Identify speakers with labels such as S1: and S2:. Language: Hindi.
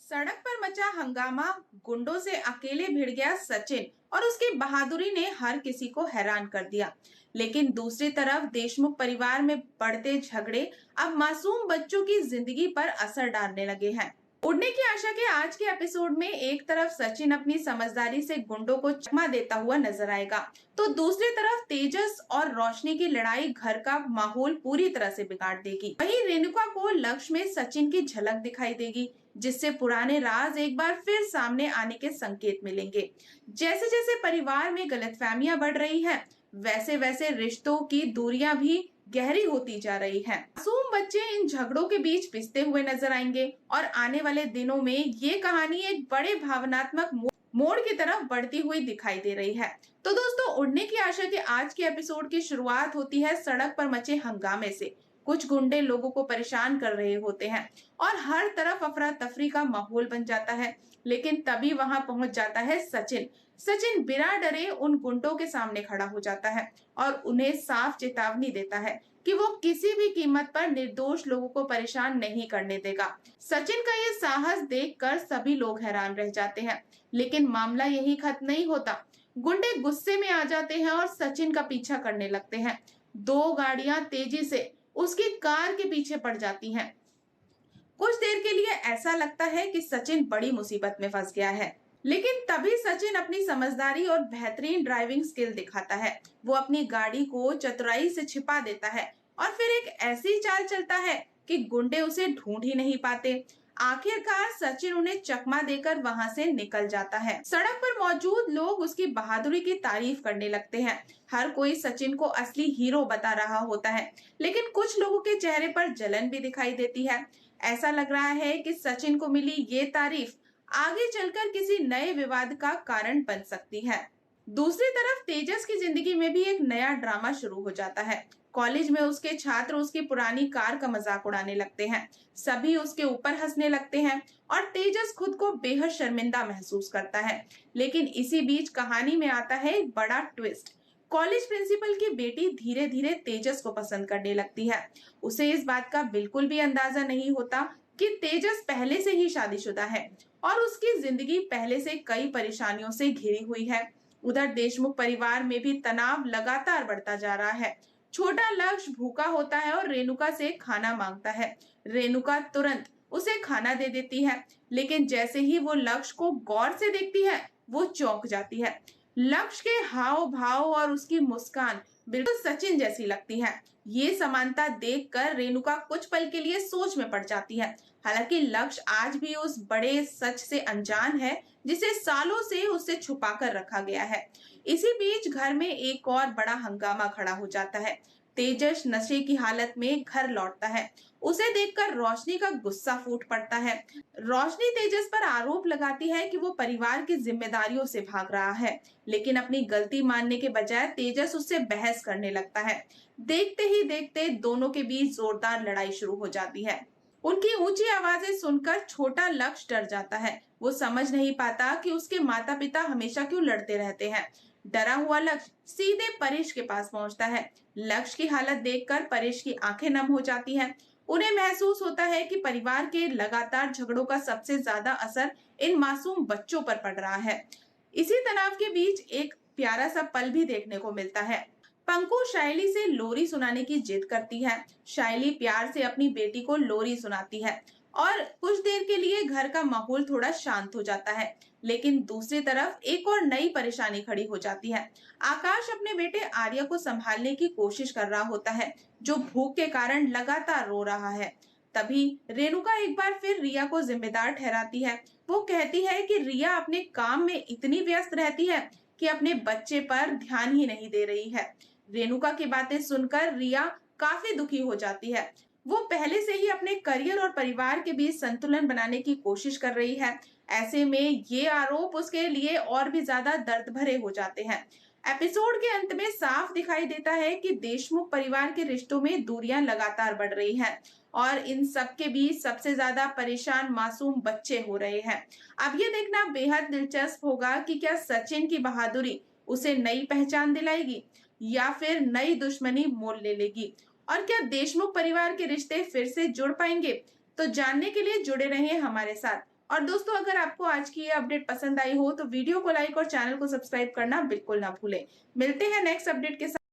S1: सड़क पर मचा हंगामा, गुंडों से अकेले भिड़ गया सचिन और उसकी बहादुरी ने हर किसी को हैरान कर दिया। लेकिन दूसरी तरफ देशमुख परिवार में बढ़ते झगड़े अब मासूम बच्चों की जिंदगी पर असर डालने लगे हैं। उड़ने की आशा के आज के एपिसोड में एक तरफ सचिन अपनी समझदारी से गुंडों को चकमा देता हुआ नजर आएगा, तो दूसरी तरफ तेजस और रोशनी की लड़ाई घर का माहौल पूरी तरह से बिगाड़ देगी। वहीं रेणुका को लक्ष्य में सचिन की झलक दिखाई देगी, जिससे पुराने राज एक बार फिर सामने आने के संकेत मिलेंगे। जैसे जैसे परिवार में गलतफहमियां बढ़ रही हैं, वैसे वैसे रिश्तों की दूरियां भी गहरी होती जा रही हैं। मासूम बच्चे इन झगड़ों के बीच पिसते हुए नजर आएंगे और आने वाले दिनों में ये कहानी एक बड़े भावनात्मक मोड़ की तरफ बढ़ती हुई दिखाई दे रही है। तो दोस्तों, उड़ने की आशा के आज के एपिसोड की शुरुआत होती है सड़क पर मचे हंगामे से। कुछ गुंडे लोगों को परेशान कर रहे होते हैं और हर तरफ अफरा तफरी का माहौल बन जाता है। लेकिन तभी वहां पहुंच जाता है सचिन। सचिन बिना डरे उन गुंडों के सामने खड़ा हो जाता है और उन्हें साफ चेतावनी देता है कि वो किसी भी कीमत पर निर्दोष लोगों को परेशान नहीं करने देगा। सचिन का ये साहस देखकर सभी लोग हैरान रह जाते हैं। लेकिन मामला यही खत्म नहीं होता। गुंडे गुस्से में आ जाते हैं और सचिन का पीछा करने लगते हैं। दो गाड़ियां तेजी से उसकी कार के पीछे पड़ जाती हैं। कुछ देर के लिए ऐसा लगता है कि सचिन बड़ी मुसीबत में फंस गया है, लेकिन तभी सचिन अपनी समझदारी और बेहतरीन ड्राइविंग स्किल दिखाता है। वो अपनी गाड़ी को चतुराई से छिपा देता है और फिर एक ऐसी चाल चलता है कि गुंडे उसे ढूंढ ही नहीं पाते। आखिरकार सचिन उन्हें चकमा देकर वहां से निकल जाता है। सड़क पर मौजूद लोग उसकी बहादुरी की तारीफ करने लगते हैं। हर कोई सचिन को असली हीरो बता रहा होता है, लेकिन कुछ लोगों के चेहरे पर जलन भी दिखाई देती है। ऐसा लग रहा है कि सचिन को मिली ये तारीफ आगे चलकर किसी नए विवाद का कारण बन सकती है। दूसरी तरफ तेजस की जिंदगी में भी एक नया ड्रामा शुरू हो जाता है। कॉलेज में उसके छात्र उसकी पुरानी कार का मजाक उड़ाने लगते हैं। सभी उसके ऊपर हंसने लगते हैं और तेजस खुद को बेहद शर्मिंदा महसूस करता है। लेकिन इसी बीच कहानी में आता है एक बड़ा ट्विस्ट। कॉलेज प्रिंसिपल की बेटी धीरे धीरे तेजस को पसंद करने लगती है। उसे इस बात का बिल्कुल भी अंदाजा नहीं होता कि तेजस पहले से ही शादीशुदा है और उसकी जिंदगी पहले से कई परेशानियों से घिरी हुई है। उधर देशमुख परिवार में भी तनाव लगातार बढ़ता जा रहा है। छोटा लक्ष्य भूखा होता है और रेणुका से खाना मांगता है। रेणुका तुरंत उसे खाना दे देती है, लेकिन जैसे ही वो लक्ष्य को गौर से देखती है, वो चौंक जाती है। लक्ष्य के हाव भाव और उसकी मुस्कान बिल्कुल सचिन जैसी लगती है। ये समानता देखकर रेणुका कुछ पल के लिए सोच में पड़ जाती है। हालांकि लक्ष्य आज भी उस बड़े सच से अनजान है जिसे सालों से उससे छुपा कर रखा गया है। इसी बीच घर में एक और बड़ा हंगामा खड़ा हो जाता है। तेजस नशे की हालत में घर लौटता है। उसे देखकर रोशनी का गुस्सा फूट पड़ता है। रोशनी तेजस पर आरोप लगाती है कि वो परिवार की जिम्मेदारियों से भाग रहा है, लेकिन अपनी गलती मानने के बजाय तेजस उससे बहस करने लगता है। देखते ही देखते दोनों के बीच जोरदार लड़ाई शुरू हो जाती है। उनकी ऊंची आवाजें सुनकर छोटा लक्ष्य डर जाता है। वो समझ नहीं पाता कि उसके माता पिता हमेशा क्यों लड़ते रहते हैं। डरा हुआ लक्ष्य सीधे परेश के पास पहुंचता है। लक्ष्य की हालत देखकर परेश की आंखें नम हो जाती हैं। उन्हें महसूस होता है कि परिवार के लगातार झगड़ों का सबसे ज्यादा असर इन मासूम बच्चों पर पड़ रहा है। इसी तनाव के बीच एक प्यारा सा पल भी देखने को मिलता है। पंकु शायली से लोरी सुनाने की जिद करती है। शायली प्यार से अपनी बेटी को लोरी सुनाती है और कुछ देर के लिए घर का माहौल थोड़ा शांत हो जाता है। लेकिन दूसरी तरफ एक और नई परेशानी खड़ी हो जाती है। आकाश अपने बेटे आर्य को संभालने की कोशिश कर रहा होता है, जो भूख के कारण लगातार रो रहा है। तभी रेणुका एक बार फिर रिया को जिम्मेदार ठहराती है। वो कहती है कि रिया अपने काम में इतनी व्यस्त रहती है कि अपने बच्चे पर ध्यान ही नहीं दे रही है। रेणुका की बातें सुनकर रिया काफी दुखी हो जाती है। वो पहले से ही अपने करियर और परिवार के बीच संतुलन बनाने की कोशिश कर रही है। ऐसे में ये आरोप उसके लिए और भी ज्यादा दर्द भरे हो जाते हैं। एपिसोड के अंत में साफ दिखाई देता है कि देशमुख परिवार के रिश्तों में दूरियां लगातार बढ़ रही हैं और इन सब के बीच सबसे ज्यादा परेशान मासूम बच्चे हो रहे हैं। अब ये देखना बेहद दिलचस्प होगा कि क्या सचिन की बहादुरी उसे नई पहचान दिलाएगी या फिर नई दुश्मनी मोल ले लेगी, और क्या देशमुख परिवार के रिश्ते फिर से जुड़ पाएंगे। तो जानने के लिए जुड़े रहिए हमारे साथ। और दोस्तों, अगर आपको आज की ये अपडेट पसंद आई हो तो वीडियो को लाइक और चैनल को सब्सक्राइब करना बिल्कुल ना भूलें। मिलते हैं नेक्स्ट अपडेट के साथ।